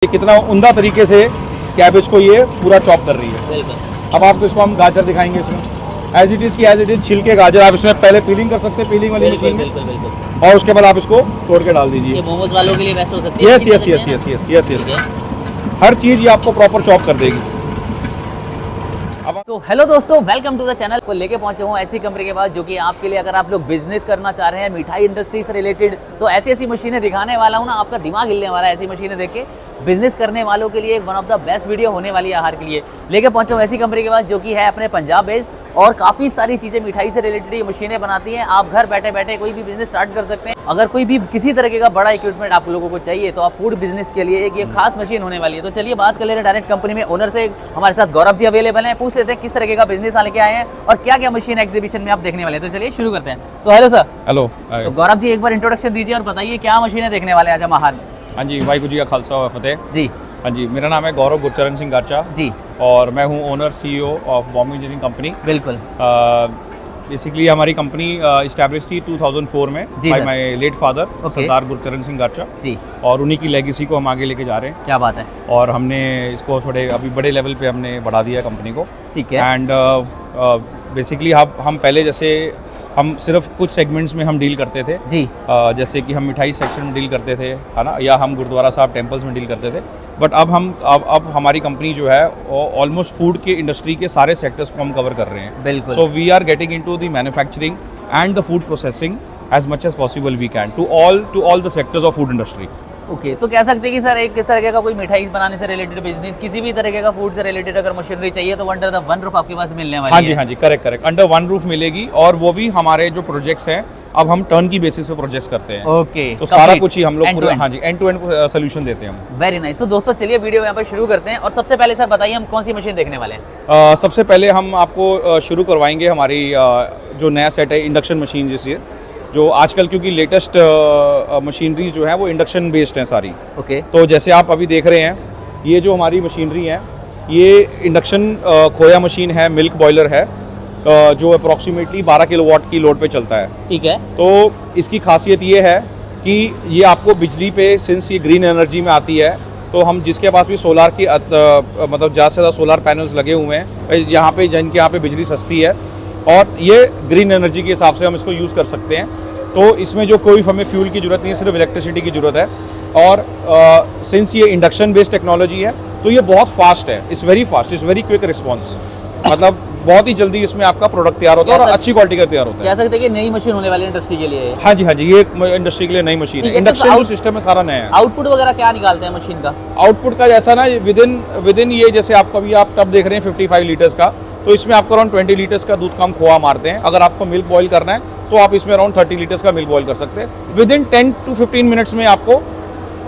कितना उम्दा तरीके से कैबेज को ये पूरा चॉप कर रही है। अब आपको इसको हम गाजर दिखाएंगे इसमें एज इट इज छिलके गाजर आप इसमें पहले पीलिंग कर सकते हैं पीलिंग वाली मशीन में, और उसके बाद आप इसको तोड़ के डाल दीजिए। मोमोज वालों के लिए वैसे हो सकती है। यस हर चीज़ ये आपको प्रॉपर चॉप कर देगी। तो हेलो दोस्तों, वेलकम टू द चैनल। को लेके पहुंचे हूँ ऐसी कंपनी के पास जो कि आपके लिए, अगर आप लोग बिजनेस करना चाह रहे हैं मिठाई इंडस्ट्री से रिलेटेड, तो ऐसी मशीनें दिखाने वाला हूँ ना, आपका दिमाग हिलने वाला है ऐसी मशीनें देख के। बिजनेस करने वालों के लिए one of the best video होने वाली है आहार के लिए। लेके पहुंचा हूँ ऐसी कंपनी के पास जो कि है अपने पंजाब बेस्ड, और काफ़ी सारी चीज़ें मिठाई से रिलेटेड ये मशीनें बनाती हैं। आप घर बैठे बैठे कोई भी बिजनेस स्टार्ट कर सकते हैं। अगर कोई भी किसी तरीके का बड़ा इक्विपमेंट आप लोगों को चाहिए तो आप फूड बिजनेस के लिए एक ये खास मशीन होने वाली है। तो चलिए बात कर ले रहे हैं डायरेक्ट कंपनी में ओनर से। हमारे साथ गौरव जी अवेलेबल हैं, पूछ लेते हैं किस तरीके का बिजनेस लेके आए हैं और क्या क्या मशीन एग्जीबिशन में आप देखने वाले हैं। तो चलिए शुरू करते हैं। So hello sir. हेलो। तो गौरव जी एक बार इंट्रोडक्शन दीजिए और बताइए क्या मशीनें देखने वाले हैं आज हम आहार में। हाँ जी, वाहिगुरू जी का खालसा व फतेह जी। हाँ जी, मेरा नाम है गौरव गुरचरण सिंह गाचा जी, और मैं हूँ owner CEO of Bombay engineering company. बिल्कुल। बेसिकली हमारी कंपनी इस्टेब्लिश थी 2004 में बाय माय लेट फादर सरदार गुरचरण सिंह गाचा जी, और उन्हीं की लेगेसी को हम आगे लेके जा रहे हैं। क्या बात है। और हमने इसको थोड़े अभी बड़े लेवल पे हमने बढ़ा दिया कंपनी को। ठीक है। एंड बेसिकली हम पहले जैसे हम सिर्फ कुछ सेगमेंट्स में हम डील करते थे जी, जैसे कि हम मिठाई सेक्शन में डील करते थे, है ना, या हम गुरुद्वारा साहब टेम्पल्स में डील करते थे। बट अब हमारी कंपनी जो है ऑलमोस्ट फूड के इंडस्ट्री के सारे सेक्टर्स को हम कवर कर रहे हैं। बिल्कुल। So we are getting into the manufacturing and the food processing as much as possible we can to all the sectors of food industry. Okay, तो कह सकते हैं कि सर एक किस तरीके का कोई मिठाई बनाने से रिलेटेड बिजनेस, किसी भी तरीके का फूड से रिलेटेड अगर मशीनरी चाहिए तो अंडर द वन रूफ आपके पास मिलने वाली है। हाँ जी, करेक्ट अंडर वन रूफ मिलेगी। और वो भी हमारे जो प्रोजेक्ट्स हैं अब हम टर्न की बेसिस पे प्रोजेक्ट्स करते हैं। ओके, तो सारा कुछ ही हम लोग हाँ जी एंड टू एंड सोल्यूशन देते हैं हम। Very nice. तो दोस्तों चलिए वीडियो यहाँ पर शुरू करते हैं, और सबसे पहले सर बताइए हम कौन सी मशीन देखने वाले हैं। सबसे पहले हम आपको शुरू करवाएंगे हमारी जो नया सेट है इंडक्शन मशीन, जैसी जो आजकल क्योंकि लेटेस्ट मशीनरी जो है वो इंडक्शन बेस्ड हैं सारी। ओके। तो जैसे आप अभी देख रहे हैं ये जो हमारी मशीनरी है ये इंडक्शन खोया मशीन है, मिल्क बॉयलर है, जो अप्रॉक्सीमेटली 12 किलोवाट की लोड पे चलता है। ठीक है। तो इसकी खासियत ये है कि ये आपको बिजली पे, सिंस ये ग्रीन एनर्जी में आती है, तो हम जिसके पास भी सोलार की मतलब ज़्यादा से ज़्यादा सोलार पैनल्स लगे हुए हैं यहाँ पे, जिनके यहाँ पे बिजली सस्ती है और ये ग्रीन एनर्जी के हिसाब से हम इसको यूज़ कर सकते हैं। तो इसमें जो कोई हमें फ्यूल की ज़रूरत नहीं है, सिर्फ इलेक्ट्रिसिटी की ज़रूरत है। और सिंस ये इंडक्शन बेस्ड टेक्नोलॉजी है तो ये बहुत फास्ट है, it's very fast, it's very quick response, मतलब बहुत ही जल्दी इसमें आपका प्रोडक्ट तैयार होता है और अच्छी क्वालिटी का तैयार होता है। कह सकते हैं कि नई मशीन होने वाली इंडस्ट्री के लिए। हाँ जी, ये इंडस्ट्री के लिए नई मशीन है। इंडक्शन जो सिस्टम है सारा नया है। आउटपुट वगैरह क्या निकालते हैं मशीन का? आउटपुट का जैसा ना विद इन ये, जैसे आप कभी आप टब देख रहे हैं 55 लीटर्स का, तो इसमें आपको अराउंड 20 लीटर्स का दूध का हम खोआ मारते हैं। अगर आपको मिल्क बॉईल करना है तो आप इसमें अराउंड 30 लीटर्स का मिल्क बॉईल कर सकते हैं। विद इन 10 to 15 मिनट्स में आपको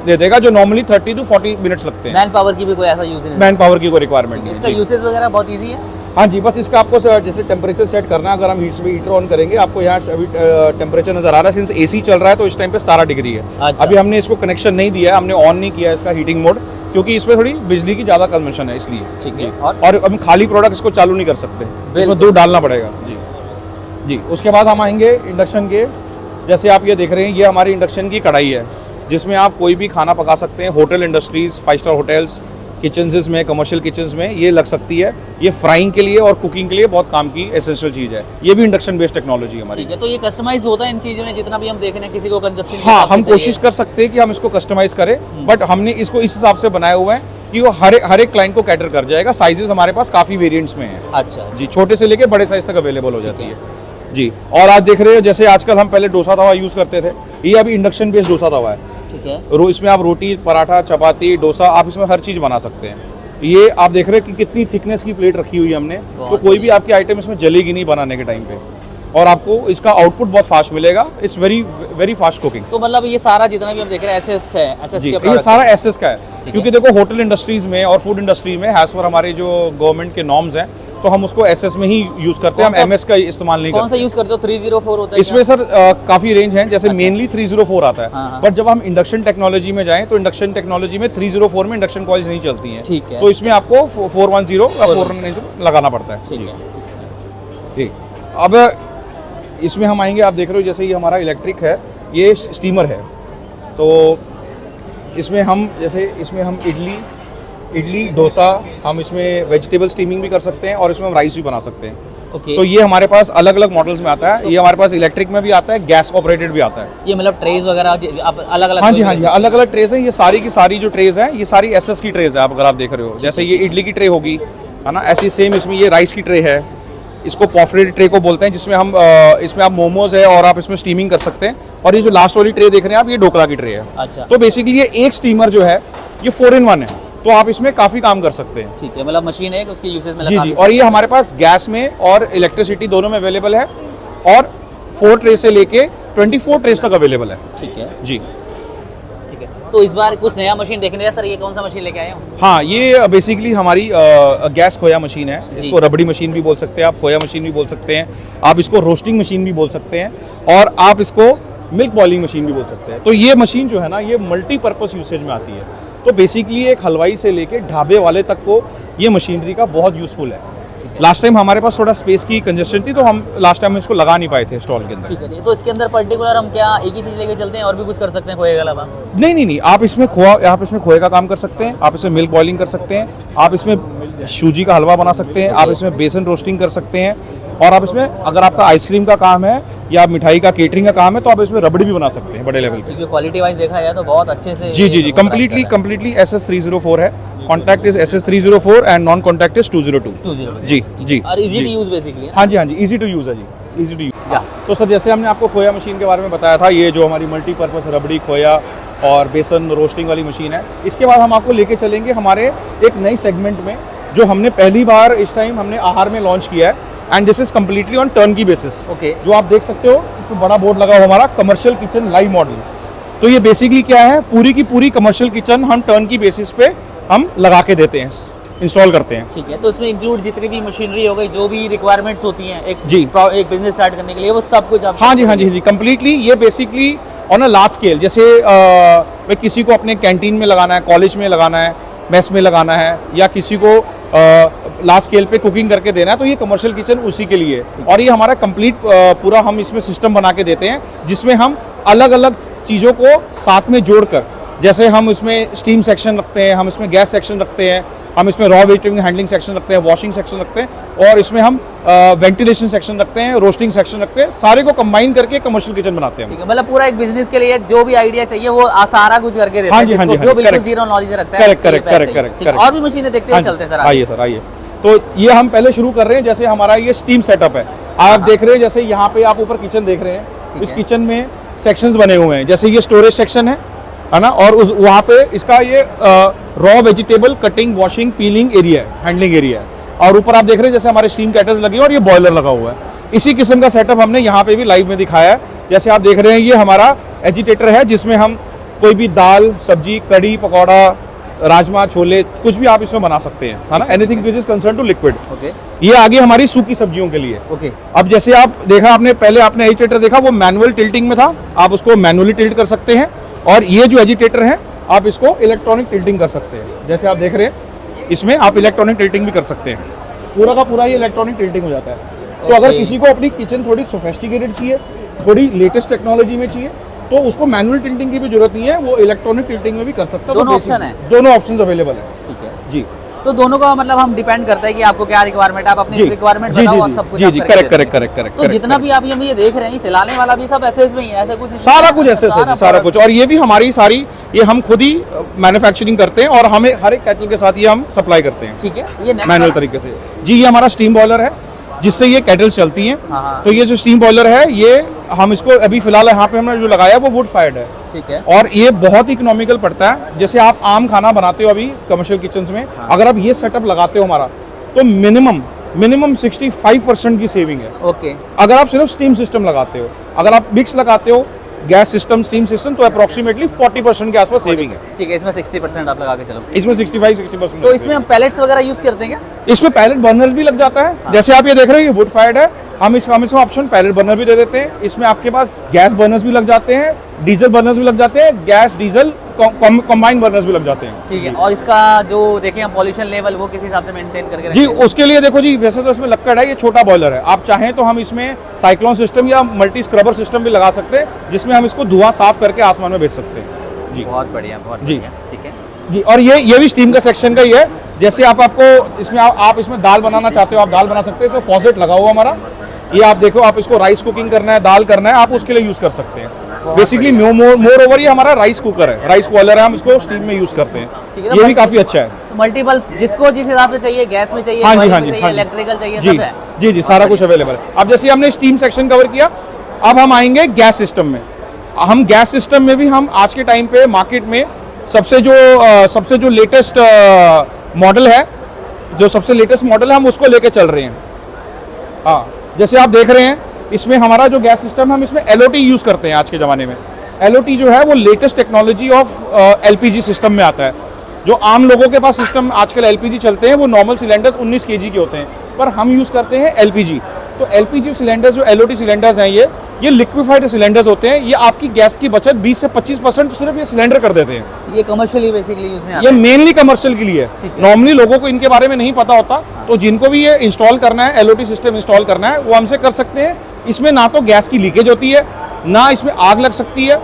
दे देगा, जो नॉर्मली 30 to 40 मिनट्स लगते हैं। मैन पावर की भी कोई ऐसा यूज नहीं? मैन पावर की कोई रिक्वायरमेंट नहीं। इसका यूसेज वगैरह बहुत ईजी है? हाँ जी, बस इसका आपको जैसे टेम्परेचर सेट करना है। अगर हम हीटर ऑन करेंगे, आपको यहाँ अभी टेम्परेचर नजर आ रहा है, सिंस AC चल रहा है तो इस टाइम पे 17 डिग्री है। अच्छा। अभी हमने इसको कनेक्शन नहीं दिया है, हमने ऑन नहीं किया इसका हीटिंग मोड, क्योंकि इसमें थोड़ी बिजली की ज़्यादा कंजम्पशन है इसलिए। ठीक है। और हम खाली प्रोडक्ट इसको चालू नहीं कर सकते, इसमें दूध डालना पड़ेगा। जी। उसके बाद हम आएंगे इंडक्शन के। जैसे आप ये देख रहे हैं ये हमारी इंडक्शन की कढ़ाई है, जिसमें आप कोई भी खाना पका सकते हैं। Hotel industries, 5 star hotels, kitchens में, कमर्शियल किचन्स में ये लग सकती है। ये फ्राइंग के लिए और कुकिंग के लिए बहुत काम की एसेंशियल चीज़ है। ये भी इंडक्शन बेस्ड टेक्नोलॉजी है हमारी। ठीक है। तो ये कस्टमाइज होता है इन चीज़ों में, जितना भी हम देख रहे हैं किसी को कंजप्शन। हाँ, हम कोशिश कर सकते हैं कि हम इसको कस्टमाइज करें, बट हमने इसको इस हिसाब से बनाए हुए हैं कि वो हर एक क्लाइंट को कैटर कर जाएगा। साइजेस हमारे पास काफ़ी वेरिएंट्स में है। अच्छा जी, छोटे से लेके बड़े साइज तक अवेलेबल हो जाती है जी। और आज देख रहे हो जैसे आजकल हम पहले डोसा तवा यूज़ करते थे, ये अभी इंडक्शन बेस्ड डोसा तवा है। ठीक है। इसमें आप रोटी, पराठा, चपाती, डोसा, आप इसमें हर चीज़ बना सकते हैं। ये आप देख रहे हैं कि कितनी थिकनेस की प्लेट रखी हुई है हमने, तो कोई भी आपकी आइटम इसमें जलेगी नहीं बनाने के टाइम पे, और आपको इसका आउटपुट बहुत फास्ट मिलेगा। It's very fast cooking. तो मतलब ये सारा जितना भी हम देख रहे हैं SS है, SS के ये सारा SS का है, क्योंकि देखो होटल इंडस्ट्रीज में और फूड इंडस्ट्री में एज पर हमारे जो गवर्नमेंट के नॉर्म्स हैं, तो हम उसको SS में ही यूज करते हैं, हम MS का इस्तेमाल नहीं करते। कौन सा यूज करते हो? 304 होता है इसमें सर काफी रेंज है, जैसे मेनली 304 आता है। बट जब हम इंडक्शन टेक्नोलॉजी में जाएं तो इंडक्शन टेक्नोलॉजी में 304 में इंडक्शन कॉइल्स नहीं चलती हैं। ठीक है। तो इसमें आपको 410 या 490 लगाना पड़ता है। ठीक। अब इसमें हम आएंगे, आप देख रहे हो जैसे ये हमारा इलेक्ट्रिक है, ये स्टीमर है। तो इसमें हम इडली डोसा, हम इसमें वेजिटेबल स्टीमिंग भी कर सकते हैं और इसमें हम राइस भी बना सकते हैं। ओके। तो ये हमारे पास अलग अलग मॉडल्स में आता है। ये हमारे पास इलेक्ट्रिक में भी आता है, गैस ऑपरेटेड भी आता है। ये मतलब ट्रेज वगैरह आप अलग अलग? हाँ जी, अलग अलग ट्रेज हैं। ये सारी की सारी जो ट्रेज हैं ये सारी एसएस की ट्रेज है। आप अगर आप देख रहे हो, जैसे ये इडली की ट्रे होगी, है ना, ऐसी सेम इसमें ये राइस की ट्रे है। इसको पॉफरेटेड ट्रे को बोलते हैं, जिसमें हम इसमें आप मोमोज है और आप इसमें स्टीमिंग कर सकते हैं। और ये जो लास्ट वाली ट्रे देख रहे हैं आप, ये ढोकला की ट्रे है। अच्छा। तो बेसिकली ये एक स्टीमर जो है ये 4-in-1 है, तो आप इसमें काफी काम कर सकते हैं। ठीक है, मतलब मशीन है कि उसके यूसेज में जी लगा जी। भी और सकते ये हमारे पास गैस में और इलेक्ट्रिसिटी दोनों में अवेलेबल है, और 4 ट्रे से लेके 24 ट्रेस तक अवेलेबल है। हैं। ठीक है जी। ठीक है। तो इस बार कुछ नया मशीन देखने सर, ये कौन सा मशीन लेके आए हो? हाँ, ये बेसिकली हमारी गैस खोया मशीन है। इसको रबड़ी मशीन भी बोल सकते हैं आप, खोया मशीन भी बोल सकते हैं आप, इसको रोस्टिंग मशीन भी बोल सकते हैं, और आप इसको मिल्क बॉइलिंग मशीन भी बोल सकते हैं। तो ये मशीन जो है ना, ये मल्टीपर्पज़ यूसेज में आती है। तो बेसिकली एक हलवाई से लेके ढाबे वाले तक को ये मशीनरी का बहुत यूजफुल है। लास्ट टाइम हमारे पास थोड़ा स्पेस की कंजेस्शन थी, तो हम लास्ट टाइम इसको लगा नहीं पाए थे स्टॉल के अंदर। ठीक है। तो इसके अंदर पर्टिकुलर हम क्या एक ही चीज़ लेके चलते हैं और भी कुछ कर सकते हैं खोए के अलावा? नहीं, आप इसमें खोए का काम कर सकते हैं, आप इसमें मिल्क बॉइलिंग कर सकते हैं, आप इसमें सूजी का हलवा बना सकते हैं, आप इसमें बेसन रोस्टिंग कर सकते हैं, और आप इसमें अगर आपका आइसक्रीम का काम है या मिठाई का केटरिंग का काम है, तो आप इसमें रबड़ी भी बना सकते हैं बड़े लेवल पे। क्योंकि क्वालिटी वाइज देखा जाए तो बहुत अच्छे से। जी, कम्प्लीटली SS304 है। Contact is SS304 and non contact is 202। जी। और इजी टू यूज बेसिकली। हाँ जी, इजी टू यूज है जी, इजी टू यूज। तो सर, जैसे हमने आपको खोया मशीन के बारे में बताया था, ये जो हमारी मल्टीपर्पज़ रबड़ी, खोया और बेसन रोस्टिंग वाली मशीन है, इसके बाद हम आपको लेके चलेंगे हमारे एक नई सेगमेंट में, जो हमने पहली बार इस टाइम हमने आहार में लॉन्च किया है, and this is completely on turn की बेसिस। ओके। जो आप देख सकते हो, इसमें बड़ा बोर्ड लगा हुआ हमारा कमर्शियल किचन लाइव मॉडल। तो ये बेसिकली क्या है, पूरी की पूरी कमर्शियल किचन हम टर्न की बेसिस पे हम लगा के देते हैं, इंस्टॉल करते हैं। ठीक है। तो इसमें इंक्लूड जितनी भी मशीनरी हो गई, जो भी रिक्वायरमेंट्स होती हैं एक बिजनेस स्टार्ट करने के लिए, वो सब कुछ आप? हाँ जी, कम्प्लीटली। ये basically on a large scale, जैसे भाई किसी को अपने कैंटीन में लगाना है, कॉलेज में लगाना है, मेस में लगाना है, या किसी को लार्ज स्केल पे कुकिंग करके देना है, तो ये कमर्शियल किचन उसी के लिए। और ये हमारा कंप्लीट पूरा हम इसमें सिस्टम बना के देते हैं, जिसमें हम अलग अलग चीज़ों को साथ में जोड़कर, जैसे हम इसमें स्टीम सेक्शन रखते हैं, हम इसमें गैस सेक्शन रखते हैं, हम इसमें रॉ वेजिटेबल हैंडलिंग सेक्शन रखते हैं, वॉशिंग सेक्शन रखते हैं, और इसमें हम वेंटिलेशन सेक्शन रखते हैं, रोस्टिंग सेक्शन रखते हैं, सारे को कंबाइन करके कमर्शियल किचन बनाते हैं। ठीक है, मतलब पूरा एक बिजनेस के लिए जो भी आइडिया चाहिए वो सारा कुछ करके देते हैं। हाँ जी, जो बिल्कुल जीरो नॉलेज रखता है। करेक्ट। और भी मशीनें देखते हुए चलते हैं सर। आइए सर, आइए। तो ये हम पहले शुरू कर रहे हैं, जैसे हमारा ये स्टीम सेटअप है। आप देख रहे हैं, जैसे यहाँ पे आप ऊपर किचन देख रहे हैं, इस किचन में सेक्शंस बने हुए हैं। जैसे ये स्टोरेज सेक्शन है ना, और उस वहाँ पे इसका ये raw vegetable cutting, washing, piling area है, हैंडलिंग एरिया है। और ऊपर आप देख रहे हैं जैसे हमारे स्टीम कैटल्स लगे हैं और ये बॉयलर लगा हुआ है। इसी किस्म का सेटअप हमने यहाँ पे भी लाइव में दिखाया है। जैसे आप देख रहे हैं, ये हमारा एजिटेटर है, जिसमें हम कोई भी दाल, सब्जी, कड़ी, पकौड़ा, राजमा, छोले, कुछ भी आप इसमें बना सकते हैं, है ना, anything which is concern to liquid. Okay. ये आगे हमारी सूखी सब्जियों के लिए। ओके। अब जैसे आप देखा, पहले आपने एजिटेटर देखा, वो मैनुअल टिल्टिंग में था, आप उसको मैनुअली टिल्ट कर सकते हैं। और ये जो एजिटेटर है, आप इसको इलेक्ट्रॉनिक टिल्टिंग कर सकते हैं। जैसे आप देख रहे हैं, इसमें आप इलेक्ट्रॉनिक टिल्टिंग भी कर सकते हैं। पूरा का पूरा ये इलेक्ट्रॉनिक टिल्टिंग हो जाता है। तो अगर किसी को अपनी किचन थोड़ी सोफिस्टिकेटेड चाहिए, थोड़ी लेटेस्ट टेक्नोलॉजी में चाहिए, तो उसको मैनुअल टिल्टिंग की भी जरूरत नहीं है, वो इलेक्ट्रॉनिक टिल्टिंग में भी कर सकता है। दोनों ऑप्शन है? दोनों ऑप्शन अवेलेबल है। ठीक है जी। तो दोनों का मतलब हम डिपेंड करता है कि आपको क्या रिक्वायरमेंट है, आप अपनी रिक्वायरमेंट बताओ और सब कुछ। जी, करेक्ट। तो जितना भी आप ये देख रहे हैं, चलाने वाला भी सब एसएस में ही है, ऐसा कुछ? सारा कुछ एसएस है, सारा कुछ। और ये भी हमारी सारी, ये हम खुद ही मैन्युफैक्चरिंग करते हैं, और हमें हर एक केटल के साथ ये हम सप्लाई करते हैं। ठीक है। ये मैनुअल तरीके से। जी, ये हमारा स्टीम बॉयलर है, जिससे ये केटल्स चलती हैं। तो ये जो स्टीम बॉयलर है, ये हम इसको अभी फिलहाल यहाँ पे हमने जो लगाया वो वुड फायर्ड है। ठीक है। और ये बहुत इकोनॉमिकल पड़ता है। जैसे आप आम खाना बनाते हो अभी कमर्शियल किचन्स में, अगर आप ये सेटअप लगाते हो हमारा, तो मिनिमम 65% की सेविंग है। ओके। अगर आप सिर्फ स्टीम सिस्टम लगाते हो, अगर आप मिक्स लगाते हो, गैस सिस्टम, स्टीम सिस्टम, तो अप्रोक्सीमेटली 40% के आसपास सेविंग है। ठीक है, इसमें 60% आप लगा के चलो। इसमें 65-60%। तो इसमें हम पैलेट्स वगैरह यूज करते हैं क्या? इसमें पैलेट बर्नर्स भी लग जाता है। जैसे आप ये देख रहे हैं, ये वुड फायर्ड है, हम इसमें ऑप्शन पैलेट बर्नर भी दे देते हैं। इसमें आपके पास गैस बर्नर्स भी लग जाते हैं, डीजल बर्नर्स भी लग जाते हैं, गैस डीजल कंबाइन बर्नर्स भी लग जाते हैं। ठीक है। और इसका जो देखें हम पॉल्यूशन लेवल, वो किस हिसाब से मेंटेन करके जी, उसके लिए देखो जी, वैसे तो इसमें लक्कड़ है, ये छोटा बॉयलर है। आप चाहें तो हम इसमें साइक्लोन सिस्टम या मल्टी स्क्रबर सिस्टम भी लगा सकते हैं, जिसमें हम इसको धुआं साफ करके आसमान में भेज सकते हैं। जी बहुत बढ़िया, बहुत जी। बढ़िया। ठीक है जी। और ये भी स्टीम का सेक्शन का ही है। जैसे आपको इसमें आप इसमें दाल बनाना चाहते हो, आप दाल बना सकते हैं। इसमें फॉसेट लगा हुआ हमारा, ये आप देखो, आप इसको राइस कुकिंग करना है, दाल करना है, आप उसके लिए यूज कर सकते हैं। बेसिकली मोर ओवर ये हमारा राइस कुकर है, राइस बॉयलर है, हम इसको स्टीम में यूज करते ठीक हैं। है, ये तो भी काफी अच्छा है। मल्टीपल जिसको जिस हिसाब से चाहिए, गैस में चाहिए, हाँ जी, ऑयल हाँ में जी, चाहिए, हाँ जी। इलेक्ट्रिकल चाहिए, जी सब है। जी जी, सारा कुछ अवेलेबल है। अब जैसे हमने स्टीम सेक्शन कवर किया, अब हम आएंगे गैस सिस्टम में। हम गैस सिस्टम में भी हम आज के टाइम पे मार्केट में सबसे जो लेटेस्ट मॉडल है, जो सबसे लेटेस्ट मॉडल है, हम उसको लेके चल रहे हैं। हाँ, जैसे आप देख रहे हैं, इसमें हमारा जो गैस सिस्टम है, हम इसमें LOT यूज़ करते हैं आज के ज़माने में। LOT जो है वो latest technology of LPG system में आता है। जो आम लोगों के पास सिस्टम आजकल LPG चलते हैं, वो नॉर्मल सिलेंडर्स 19 kg के होते हैं, पर हम यूज़ करते हैं LPG। तो LPG सिलेंडर्स, जो LOT सिलेंडर्स हैं, ये लिक्विफाइड सिलेंडर्स होते हैं। ये आपकी गैस की बचत 20 से 25% सिर्फ ये सिलेंडर कर देते हैं। ये कमर्शियली बेसिकली यूज में आता ये है। मेनली कमर्शियल के लिए है। नॉर्मली लोगों को इनके बारे में नहीं पता होता, तो जिनको भी ये इंस्टॉल करना है, LOT सिस्टम इंस्टॉल करना है, वो हमसे कर सकते हैं। इसमें ना तो गैस की लीकेज होती है, ना इसमें आग लग सकती है,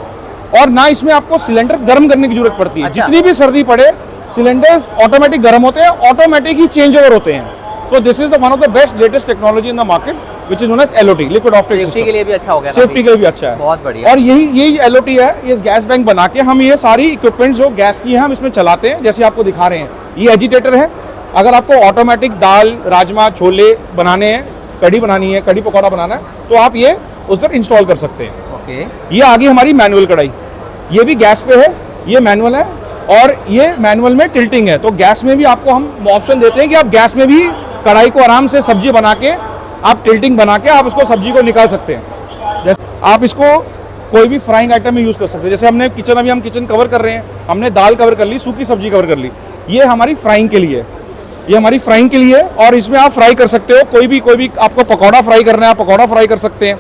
और ना इसमें आपको सिलेंडर गर्म करने की जरूरत पड़ती है। अच्छा। जितनी भी सर्दी पड़े, सिलेंडर्स ऑटोमेटिक गर्म होते हैं, ऑटोमेटिक ही चेंज ओवर होते हैं। So this is the one of the best latest technology in the market, which is known as LOT, liquid optic safety के लिए भी अच्छा हो गया, सेफ्टी के लिए भी अच्छा है। बहुत बढ़िया। और यही LOT है, ये गैस बैंक बना के हम ये सारी इक्विपमेंट्स जो गैस की हैं, हम इसमें चलाते हैं। जैसे आपको दिखा रहे हैं, ये एजिटेटर है। अगर आपको ऑटोमेटिक दाल, राजमा, छोले बनाने हैं, कढ़ी बनानी है, कढ़ी पकौड़ा बनाना है, तो आप ये उस पर इंस्टॉल कर सकते हैं। ओके, ये आगे हमारी मैनुअल कढ़ाई, ये भी गैस पे है, ये मैनुअल है, और ये मैनुअल में टिल्टिंग है। तो गैस में भी आपको हम ऑप्शन देते हैं कि आप गैस में भी कढ़ाई को आराम से सब्जी बना के, आप टिल्टिंग बना के आप उसको सब्जी को निकाल सकते हैं। जैसे आप इसको कोई भी फ्राइंग आइटम में यूज़ कर सकते हैं। जैसे हमने किचन, अभी हम किचन कवर कर रहे हैं, हमने दाल कवर कर ली, सूखी सब्जी कवर कर ली, ये हमारी फ्राइंग के लिए, ये हमारी फ्राइंग के लिए। और इसमें आप फ्राई कर सकते हो, कोई भी आपको पकौड़ा फ्राई करना है, आप पकौड़ा फ्राई कर सकते हैं,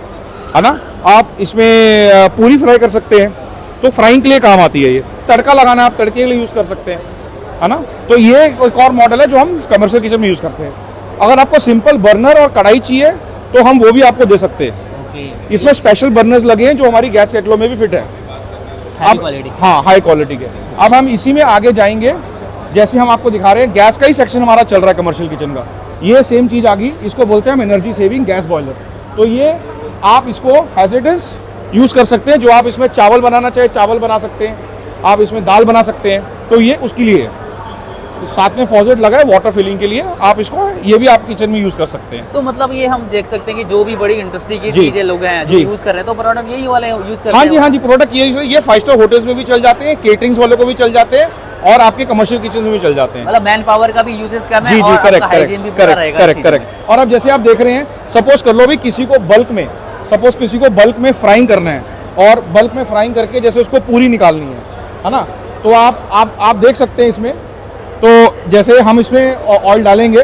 है ना। आप इसमें पूरी फ्राई कर सकते हैं, तो फ्राइंग के लिए काम आती है। ये तड़का लगाना है, आप तड़के के लिए यूज़ कर सकते हैं, है ना। तो ये एक और मॉडल है जो हम कमर्शियल किचन में यूज़ करते हैं। अगर आपको सिंपल बर्नर और कढ़ाई चाहिए, तो हम वो भी आपको दे सकते हैं। ओके, इसमें स्पेशल बर्नर्स लगे हैं जो हमारी गैस केटलों में भी फिट है। हाई अब क्वालिटी। हाँ, हाई क्वालिटी के। अब हम इसी में आगे जाएंगे। जैसे हम आपको दिखा रहे हैं, गैस का ही सेक्शन हमारा चल रहा है कमर्शियल किचन का। ये सेम चीज़ आ गई, इसको बोलते हैं हम एनर्जी सेविंग गैस बॉयलर। तो ये आप इसको एज इट इज यूज़ कर सकते हैं। जो आप इसमें चावल बनाना चाहे, चावल बना सकते हैं, आप इसमें दाल बना सकते हैं, तो ये उसके लिए है। साथ में फॉसेट लगा है वाटर फिलिंग के लिए, आप इसको, ये भी आप किचन में यूज़ कर सकते हैं। तो मतलब ये हम देख सकते हैं कि जो भी बड़ी इंडस्ट्री की जी। चीजें लोग हैं जो जी। यूज कर रहे हैं, तो प्रोडक्ट यही वाले यूज करते हाँ हैं। जी, हाँ जी, प्रोडक्ट ये 5 स्टार होटल्स में भी चल जाते हैं, केटरिंग्स वालों को भी चल जाते हैं, और आपके कमर्शियल किचन में भी चल जाते हैं। मतलब मैन पावर का भी यूजेस करना जी है, जी, और करेक्ट आपका हाइजीन भी करेक्ट पूरा करेक्ट रहेगा करेक्ट इस चीज़ में। करेक्ट। और अब जैसे आप देख रहे हैं, सपोज कर लो भी किसी को बल्क में, सपोज किसी को बल्क में फ्राइंग करना है, और बल्क में फ्राइंग करके जैसे उसको पूरी निकालनी है ना, तो आप देख सकते हैं इसमें। तो जैसे हम इसमें ऑयल डालेंगे,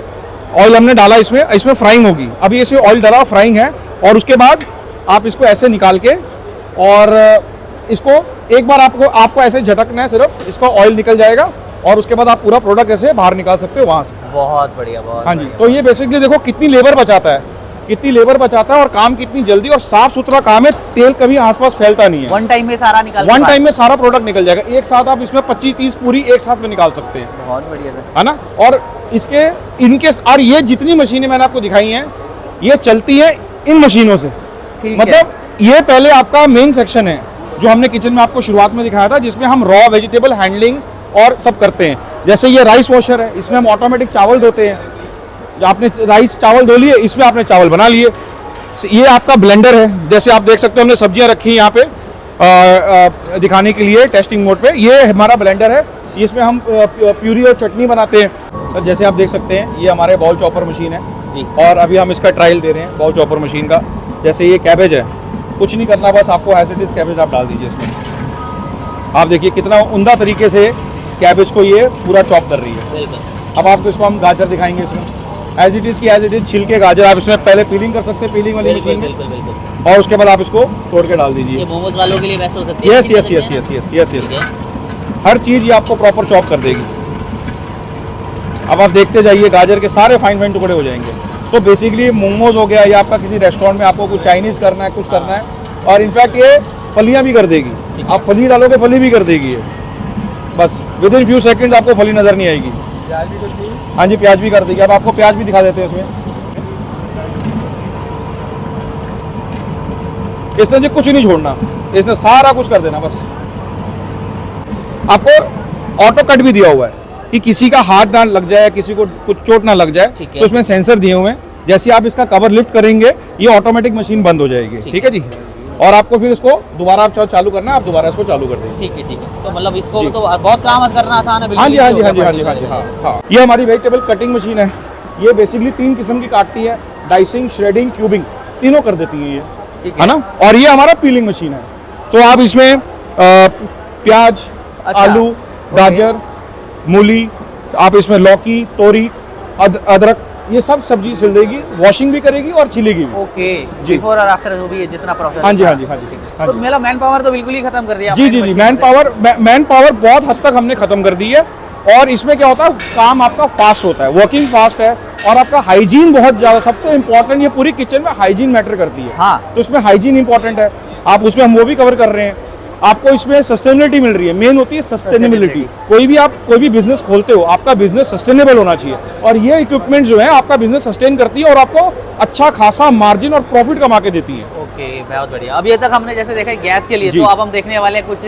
ऑयल हमने डाला, इसमें फ्राइंग होगी। अभी इसे ऑयल डाला, फ्राइंग है, और उसके बाद आप इसको ऐसे निकाल के, और इसको एक बार आपको ऐसे झटकना है, सिर्फ इसका ऑयल निकल जाएगा, और उसके बाद आप पूरा प्रोडक्ट ऐसे बाहर निकाल सकते हो वहाँ से। बहुत बढ़िया, बहुत हाँ जी। तो ये बेसिकली देखो कितनी लेबर बचाता है, कितनी लेबर बचाता है, और काम कितनी जल्दी और साफ सुथरा काम है। तेल कभी आसपास फैलता नहीं है। वन टाइम में सारा निकाल वन टाइम में सारा प्रोडक्ट निकल जाएगा। एक साथ आप इसमें 25-30 पूरी एक साथ में निकाल सकते हैं, बहुत बढ़िया सर। है ना। और इनके और ये जितनी मशीनें मैंने आपको दिखाई हैं, ये चलती है इन मशीनों से। ठीक है। मतलब ये पहले आपका मेन सेक्शन है जो हमने किचन में आपको शुरुआत में दिखाया था, जिसमें हम रॉ वेजिटेबल हैंडलिंग और सब करते हैं। जैसे ये राइस वॉशर है, इसमें हम ऑटोमेटिक चावल धोते हैं। जो आपने राइस चावल धो लिए, इसमें आपने चावल बना लिए। ये आपका ब्लेंडर है, जैसे आप देख सकते हो हमने सब्जियां रखी हैं यहाँ पे दिखाने के लिए टेस्टिंग मोड पे। ये हमारा ब्लेंडर है, इसमें हम प्यूरी और चटनी बनाते हैं। तो जैसे आप देख सकते हैं, ये हमारे बॉल चॉपर मशीन है जी। और अभी हम इसका ट्रायल दे रहे हैं बॉल चॉपर मशीन का। जैसे ये कैबेज है, कुछ नहीं करना, बस आपको एज इट इज कैबेज आप डाल दीजिए इसमें। आप देखिए कितना उम्दा तरीके से कैबेज को ये पूरा चॉप कर रही है। अब आपको इसको हम गाजर दिखाएंगे इसमें, एज इट इज छिलके गाजर आप इसमें पहले पीलिंग कर सकते हैं, पीलिंग वाली मशीन में, बिल्कुल बिल्कुल। और उसके बाद आप इसको तोड़ के डाल दीजिए। ये मोमोज वालों के लिए बेस्ट हो सकती है। Yes yes yes yes yes yes yes, हर चीज़ ये आपको प्रॉपर चॉप कर देगी। अब आप देखते जाइए, गाजर के सारे फाइन फाइन टुकड़े हो जाएंगे। तो बेसिकली मोमोज हो गया, या आपका किसी रेस्टोरेंट में आपको कुछ चाइनीज़ करना है, कुछ करना है, और इनफैक्ट ये फलियां भी कर देगी। आप फली डालोगे फली भी कर देगी ये, बस विद इन फ्यू सेकंड आपको फली नजर नहीं आएगी। हाँ जी, प्याज भी कर देगी। अब आपको प्याज भी दिखा देते हैं इसमें। इसने जी कुछ नहीं छोड़ना, इसने सारा कुछ कर देना। बस आपको ऑटो कट भी दिया हुआ है कि किसी का हाथ ना लग जाए, किसी को कुछ चोट ना लग जाए, तो इसमें सेंसर दिए हुए हैं। जैसे आप इसका कवर लिफ्ट करेंगे ये ऑटोमेटिक मशीन बंद हो जाएगी। ठीक है जी। और आपको फिर इसको दोबारा आप चालू करना है, आप दोबारा इसको चालू कर देंगे। ठीक है, ठीक है। तो मतलब इसको तो बहुत काम करना आसान है। हाँ जी, हाँ जी, हाँ जी, हाँ जी, हाँ जी, हाँ। ये हमारी वेजिटेबल कटिंग मशीन है। ये बेसिकली 3 किस्म की काटती है, डाइसिंग, श्रेडिंग, क्यूबिंग, तीनों कर देती है ये, है ना। और ये हमारा पीलिंग मशीन है। तो आप इसमें प्याज, आलू, गाजर, मूली, आप इसमें लौकी, तोरी, अदरक, ये सब सब्जी सिल देगी, वॉशिंग भी करेगी और छिलेगी भी। ओके जी। बिफोर और आफ्टर जो भी है जितना प्रोसेस। हाँ जी, हाँ जी, हाँ जी। तो मेरा मैन पावर तो बिल्कुल ही खत्म कर दिया जी जी जी। मैन पावर बहुत हद तक हमने खत्म कर दी है। और इसमें क्या होता है, काम आपका फास्ट होता है, वर्किंग फास्ट है, और आपका हाइजीन बहुत ज्यादा, सबसे इंपॉर्टेंट ये पूरी किचन में हाइजीन मैटर करती है। हाँ। तो इसमें हाइजीन इंपॉर्टेंट है, आप उसमें हम वो भी कवर कर रहे हैं। आपको इसमें सस्टेनेबिलिटी मिल रही है, मेन होती है सस्टेनेबिलिटी। कोई भी बिजनेस खोलते हो, आपका बिजनेस सस्टेनेबल होना चाहिए, और ये इक्विपमेंट जो है आपका बिजनेस सस्टेन करती है और आपको अच्छा खासा मार्जिन और प्रॉफिट कमा के देती है। ओके, बहुत बढ़िया। अभी तक हमने जैसे देखा गैस के लिए, तो अब हम देखने वाले कुछ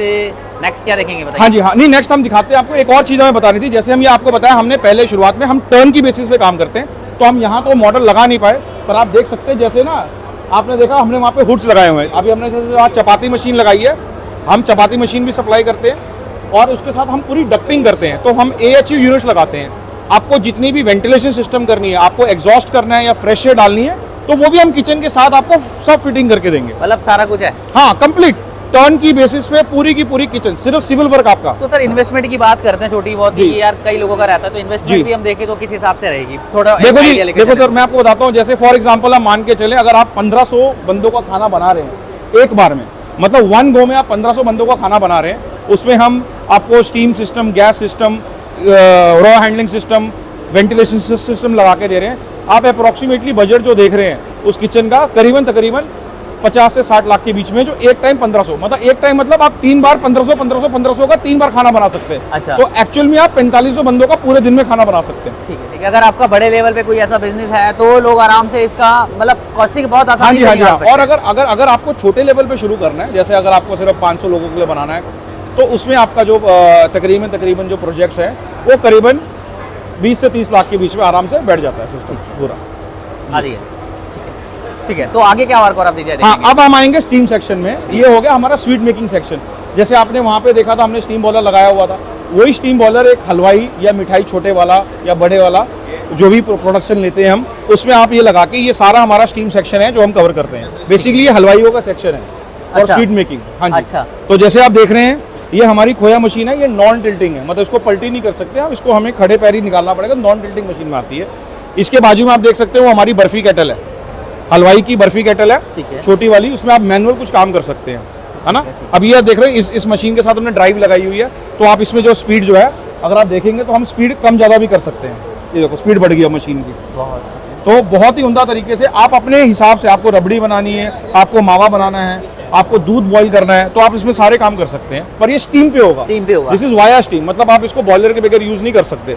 नेक्स्ट क्या देखेंगे बताइए। हाँ जी, हाँ, नहीं नेक्स्ट हम दिखाते हैं आपको। एक और चीज हमें बतानी थी, जैसे हम ये आपको बताया, हमने पहले शुरुआत में हम टर्न की बेसिस पे काम करते हैं, तो हम यहाँ तो मॉडल लगा नहीं पाए, पर आप देख सकते हैं जैसे ना आपने देखा हमने वहाँ पे हुड्स लगाए हुए हैं। अभी हमने जैसे वहाँ चपाती मशीन लगाई है, हम चपाती मशीन भी सप्लाई करते हैं, और उसके साथ हम पूरी डक्टिंग करते हैं। तो हम AHU यूनिट्स लगाते हैं। आपको जितनी भी वेंटिलेशन सिस्टम करनी है, आपको एग्जॉस्ट करना है या फ्रेश एयर डालनी है, तो वो भी हम किचन के साथ आपको सब फिटिंग करके देंगे। मतलब सारा कुछ है। हाँ, कंप्लीट टर्न की बेसिस पे पूरी की पूरी किचन, सिर्फ सिविल वर्क आपका। तो सर इन्वेस्टमेंट की बात करते हैं छोटी बहुत, कि यार कई लोगों का रहता है, तो इन्वेस्टमेंट भी हम देखें तो किस हिसाब से रहेगी थोड़ा। देखो जी, देखो सर, मैं आपको बताता हूँ। जैसे फॉर एग्जांपल हम मान के चले, अगर आप 1500 बंदों का खाना बना रहे हैं एक बार में, मतलब 1 गो में आप 1500 बंदों का खाना बना रहे हैं, उसमें हम आपको steam system, gas system, raw handling system, ventilation system लगा के दे रहे हैं। आप अप्रोक्सीमेटली बजट जो देख रहे हैं उस किचन का तकरीबन 50 से 60 लाख के बीच में, जो एक टाइम 1500, मतलब एक टाइम मतलब आप 3 बार 1500 का 3 बार खाना बना सकते हैं। अच्छा। तो एक्चुअल में आप 4500 बंदों का पूरे दिन में खाना बना सकते हैं। ठीक है, ठीक है। अगर आपका बड़े लेवल पे कोई ऐसा बिजनेस है तो लोग आराम से इसका मतलब कॉस्टिंग बहुत आसानी से कर सकते हैं। और अगर आपको छोटे लेवल पे शुरू करना है, जैसे अगर आपको सिर्फ 500 लोगों के लिए बनाना है, तो उसमें आपका जो तकरीबन जो प्रोजेक्ट्स है वो करीबन 20 से 30 लाख के बीच में आराम से बैठ जाता है सिस्टम पूरा। ठीक है, तो आगे क्या और आप दीजिए। हाँ, अब हम आएंगे स्टीम सेक्शन में। ये हो गया हमारा स्वीट मेकिंग सेक्शन। जैसे आपने वहाँ पे देखा था, हमने स्टीम बॉयलर लगाया हुआ था। वही स्टीम बॉयलर एक हलवाई या मिठाई छोटे वाला या बड़े वाला जो भी प्रोडक्शन लेते हैं हम, उसमें आप ये लगा के, ये सारा हमारा स्टीम सेक्शन है जो हम कवर करते हैं। बेसिकली ये हलवाइयों का सेक्शन है और स्वीट मेकिंग। हाँ जी। अच्छा। तो जैसे आप देख रहे हैं, ये हमारी खोया मशीन है, ये नॉन टिल्टिंग है, मतलब इसको पलटी नहीं कर सकते आप, इसको हमें खड़े पैर ही निकालना पड़ेगा, नॉन टिल्टिंग मशीन में आती है। इसके बाजू में आप देख सकते हो वो हमारी बर्फी केटल है, हलवाई की बर्फी केटल है, छोटी वाली, उसमें आप मैनुअल कुछ काम कर सकते हैं, है ना। अब ये देख रहे हैं, इस मशीन के साथ हमने ड्राइव लगाई हुई है, तो आप इसमें जो स्पीड जो है, अगर आप देखेंगे तो हम स्पीड कम ज़्यादा भी कर सकते हैं। ये देखो स्पीड बढ़ गई है मशीन की। तो बहुत ही उम्दा तरीके से आप अपने हिसाब से, आपको रबड़ी बनानी है, आपको मावा बनाना है, आपको दूध बॉईल करना है, तो आप इसमें सारे काम कर सकते हैं। पर ये स्टीम पे होगा, दिस इज वाया स्टीम, मतलब आप इसको बॉयलर के बगैर यूज नहीं कर सकते।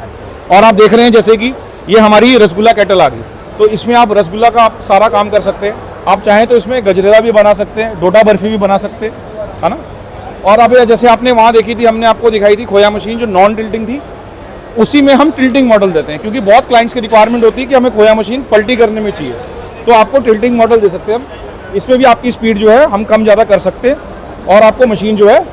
और आप देख रहे हैं जैसे कि ये हमारी रसगुल्ला केटल आ गई, तो इसमें आप रसगुल्ला का आप सारा काम कर सकते हैं। आप चाहें तो इसमें गजरेला भी बना सकते हैं, डोडा बर्फी भी बना सकते हैं, है ना। और अब जैसे आपने वहाँ देखी थी, हमने आपको दिखाई थी खोया मशीन जो नॉन टिल्टिंग थी, उसी में हम टिल्टिंग मॉडल देते हैं, क्योंकि बहुत क्लाइंट्स की रिक्वायरमेंट होती है कि हमें खोया मशीन पलटी करने में चाहिए, तो आपको टिल्टिंग मॉडल दे सकते हैं हम। इसमें भी आपकी स्पीड जो है हम कम ज़्यादा कर सकते हैं, और आपको मशीन जो है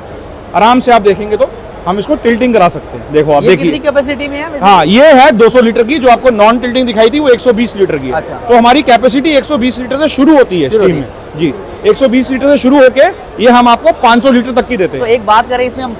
आराम से, आप देखेंगे तो हम इसको टिल्टिंग करा सकते हैं। देखो आप देखिए, कितनी कैपेसिटी में है? हाँ, ये है 200 लीटर की, जो आपको नॉन टिल्टिंग दिखाई थी वो 120 लीटर की है। अच्छा। तो हमारी कैपेसिटी 120 लीटर से शुरू होती है स्टीम में जी, 120 लीटर से शुरू होके ये हम आपको 500 लीटर तक की देते हैं। तो एक बात करें, इसमें हम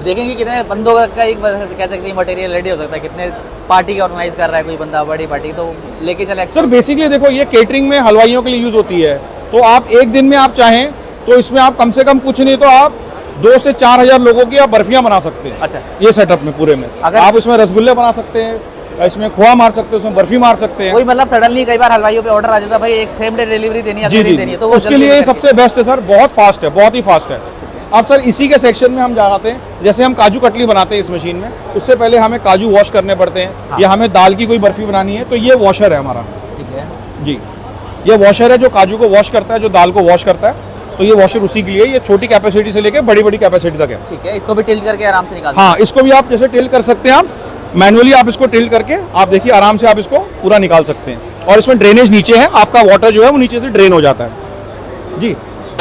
देखेंगे कितने बंदों का एक कह सकते हैं मटेरियल रेडी हो सकता है, कितने पार्टी का ऑर्गेनाइज कर रहा है कोई बंदा, बड़ी पार्टी, तो लेके चले। सर बेसिकली देखो, ये केटरिंग में हलवाइयों के लिए यूज होती है, तो आप एक दिन में आप चाहें तो इसमें आप कम से कम कुछ नहीं तो आप 2 से 4 हज़ार लोगों की आप बर्फियां बना सकते हैं। अच्छा। ये सेटअप में पूरे में अगर आप इसमें रसगुल्ले बना सकते हैं, इसमें खोआ मार सकते हैं, उसमें बर्फी मार सकते हैं। कोई मतलब सडनली कई बार हलवाइयों पे ऑर्डर आ जाता है, भाई एक सेम डे डिलीवरी देनी है, जी अगले जी दिन देनी है, तो वो उसके जल्दी लिए करके- सबसे बेस्ट है सर, बहुत फास्ट है, बहुत ही फास्ट है। अब सर इसी के सेक्शन में हम जाते हैं, जैसे हम काजू कतली बनाते हैं इस मशीन में, उससे पहले हमें काजू वॉश करने पड़ते हैं, हाँ। या हमें दाल की कोई बर्फी बनानी है तो ये वॉशर है हमारा। ठीक है, जी, ये वॉशर है जो काजू को वॉश करता है, जो दाल को वॉश करता है, तो ये वॉशर उसी के लिए, ये छोटी कैपेसिटी से लेके बड़ी बड़ी कैपेसिटी तक है। ठीक है, इसको भी टिल्ट करके आराम से निकाल हाँ, इसको भी आप जैसे टिल्ट कर सकते हैं, आप मैनुअली आप इसको टिल्ट करके आप देखिए आराम से आप इसको पूरा निकाल सकते हैं। और इसमें ड्रेनेज नीचे है, आपका वाटर जो है वो नीचे से ड्रेन हो जाता है। जी,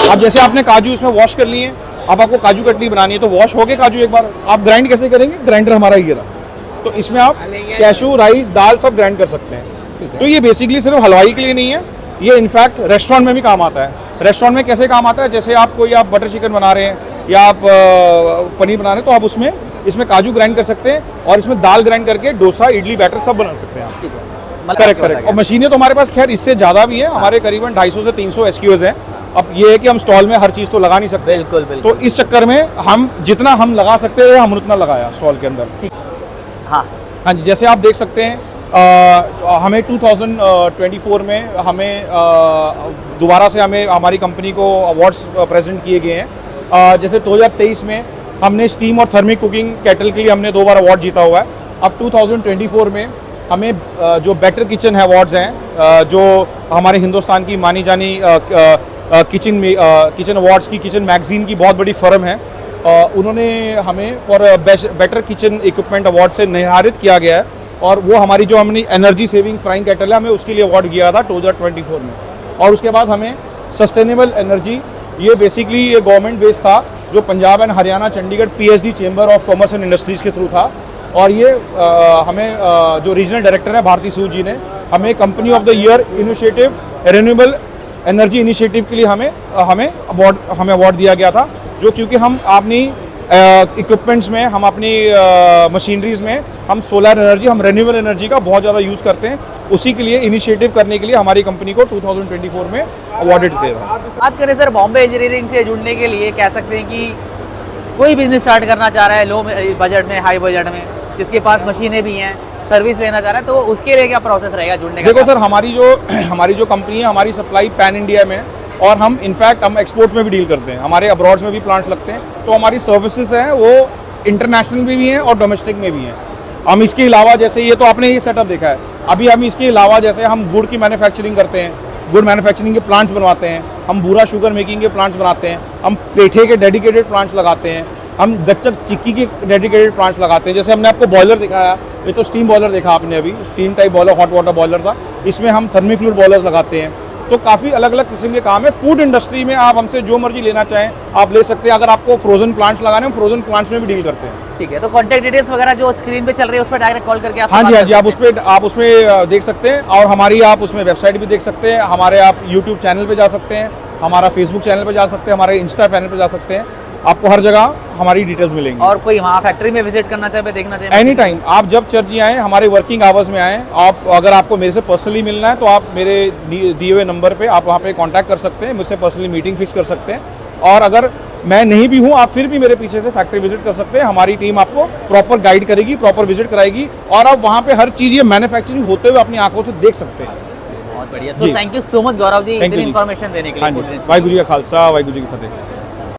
अब जैसे आपने काजू इसमें वॉश कर लिए, अब आपको काजू कतली बनानी है तो वॉश हो गए काजू, एक बार आप ग्राइंड कैसे करेंगे, ग्राइंडर हमारा ये रहा, तो इसमें आप कैशू, राइस, दाल सब ग्राइंड कर सकते हैं। ठीक है। तो ये बेसिकली सिर्फ हलवाई के लिए नहीं है, ये इनफैक्ट रेस्टोरेंट में भी काम आता है। रेस्टोरेंट में कैसे काम आता है, जैसे आप कोई आप बटर चिकन बना रहे हैं या आप पनीर बना रहे हैं, तो आप उसमें इसमें काजू ग्राइंड कर सकते हैं और इसमें दाल ग्राइंड करके डोसा, इडली बैटर सब बना सकते हैं आप। ठीक है, मतलब करेक्ट क्या होता करेक्ट। है? और मशीनें तो हमारे पास खैर इससे ज़्यादा भी है, हमारे करीबन 250 से 300 SKUs हैं। अब ये है कि हम स्टॉल में हर चीज़ तो लगा नहीं सकते, बिल्कुल बिल्कुल। तो इस चक्कर में हम जितना हम लगा सकते हैं हम उतना लगाया स्टॉल के अंदर। हाँ, हाँ जी, जैसे आप देख सकते हैं हमें 2024 में हमें दोबारा से हमें हमारी कंपनी को अवार्ड्स प्रेजेंट किए गए हैं। जैसे 2023 में हमने स्टीम और थर्मिक कुकिंग केटल के लिए हमने 2 बार अवार्ड जीता हुआ है। अब 2024 में हमें जो बेटर किचन है अवार्ड्स हैं, जो हमारे हिंदुस्तान की मानी जानी किचन अवार्ड्स की, किचन मैगजीन की बहुत बड़ी फर्म है, उन्होंने हमें for better kitchen equipment award से निर्धारित किया गया है। और वो हमारी जो हमने एनर्जी सेविंग फ्राइंग केटल है, हमें उसके लिए अवार्ड किया था 2024 में। और उसके बाद हमें सस्टेनेबल एनर्जी, ये बेसिकली ये गवर्नमेंट बेस्ड था, जो Punjab and Haryana Chandigarh PSD chamber of commerce and industries के थ्रू था। और ये हमें जो रीजनल डायरेक्टर है भारती सूद जी ने हमें company of the year initiative renewable energy initiative के लिए हमें अवार्ड दिया गया था, जो क्योंकि हम अपनी इक्विपमेंट्स में, हम अपनी मशीनरीज में हम सोलर एनर्जी, हम रिन्यूएबल एनर्जी का बहुत ज़्यादा यूज़ करते हैं, उसी के लिए इनिशिएटिव करने के लिए हमारी कंपनी को 2024 में अवार्डेड किया था। बात करें सर बॉम्बे इंजीनियरिंग से जुड़ने के लिए, कह सकते हैं कि कोई बिजनेस स्टार्ट करना चाह रहा है लो बजट में, हाई बजट में, जिसके पास मशीनें भी हैं, सर्विस लेना चाह रहा है, तो उसके लिए क्या प्रोसेस रहेगा जुड़ने का? देखो सर, हमारी जो कंपनी है, हमारी सप्लाई पैन इंडिया में, और हम इनफैक्ट हम एक्सपोर्ट में भी डील करते हैं, हमारे अब्रॉड्स में भी प्लांट्स लगते हैं, तो हमारी सर्विसेज हैं वो इंटरनेशनल में भी हैं और डोमेस्टिक में भी हैं। हम इसके अलावा जैसे ये तो आपने ये सेटअप देखा है, अभी हम इसके अलावा जैसे हम गुड़ की मैन्युफैक्चरिंग करते हैं, गुड़ मैन्युफैक्चरिंग के प्लांट्स बनवाते हैं, हम बूरा शुगर मेकिंग के प्लांट्स बनाते हैं, हम पेठे के डेडिकेटेड प्लांट्स लगाते हैं, हम गच्चक चिक्की के डेडिकेटेड प्लांट्स लगाते हैं। जैसे हमने आपको बॉयलर दिखाया, ये तो स्टीम बॉयलर देखा आपने अभी, steam type boiler, hot water boiler था, इसमें हम थर्मिफ्लूइड बॉयलर्स लगाते हैं। तो काफ़ी अलग अलग किस्म के काम है। फूड इंडस्ट्री में आप हमसे जो मर्जी लेना चाहें आप ले सकते हैं। अगर आपको फ्रोजन प्लांट्स लगाने हैं, हम फ्रोजन प्लांट्स में भी डील करते हैं। ठीक है, तो कॉन्टैक्ट डिटेल्स वगैरह जो स्क्रीन पे चल रही है उस पर डायरेक्ट कॉल करके आप हाँ जी, आप उसमें देख सकते हैं, और हमारी आप उसमें वेबसाइट भी देख सकते हैं, हमारे आप यूट्यूब चैनल पे जा सकते हैं, हमारा फेसबुक चैनल पे जा सकते हैं, हमारे इंस्टा चैनल पे जा सकते हैं, आपको हर जगह हमारी डिटेल्स मिलेंगी। और कोई वहाँ फैक्ट्री में विजिट करना चाहे, देखना चाहे, एनी टाइम आप जब चर्ची आएँ, हमारे वर्किंग आवर्स में आएँ, आप अगर आपको मेरे से पर्सनली मिलना है तो आप मेरे दिए हुए नंबर पे आप वहाँ पे कांटेक्ट कर सकते हैं, मुझसे पर्सनली मीटिंग फिक्स कर सकते हैं। और अगर मैं नहीं भी हूँ, आप फिर भी मेरे पीछे से फैक्ट्री विजिट कर सकते हैं, हमारी टीम आपको प्रॉपर गाइड करेगी, प्रॉपर विजिट कराएगी, और आप वहाँ पे हर चीज़ ये मैन्युफैक्चरिंग होते हुए अपनी आंखों से देख सकते हैं। बहुत बढ़िया। तो thank you so much Gaurav ji, Thank you इतनी जी। इन्फॉर्मेशन देने के लिए। हाँ जी, वाहिगुरू जी का खालसा, वाहिगुरू जी की फतेह।